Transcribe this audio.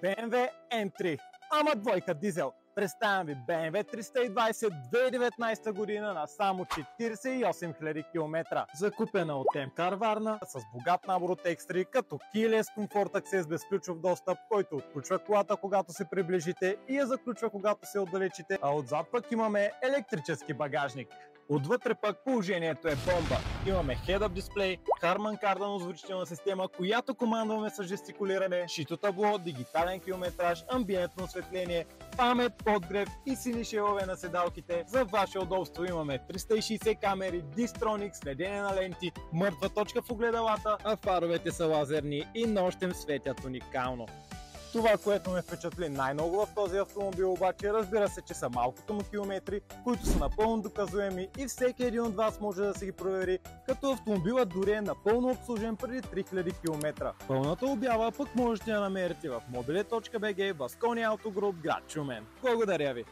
BMW M3, ама двойка дизел. Представям ви BMW 320 2019 година на само 48 000 км. Закупена от МКАР Варна с богат набор от екстри, като Keyless Comfort Access без ключов достъп, който отключва колата когато се приближите и я заключва когато се отдалечите, а отзад пък имаме електрически багажник. Отвътре пък положението е бомба. Имаме head-up дисплей, Harman Kardon озвучителна система, която командваме с жестикулиране, шито табло, дигитален километраж, амбиентно осветление, памет, подгрев и сини шелове на седалките. За ваше удобство имаме 360 камери, Distronic, следене на ленти, мъртва точка в огледалата, а фаровете са лазерни и нощем светят уникално. Това, което ме впечатли най-много в този автомобил обаче, разбира се, че са малкото му километри, които са напълно доказуеми и всеки един от вас може да се ги провери, като автомобилът дори е напълно обслужен преди 3000 км. Пълната обява пък можете да намерите в mobile.bg в Asconi Auto Group, град Шумен. Благодаря ви!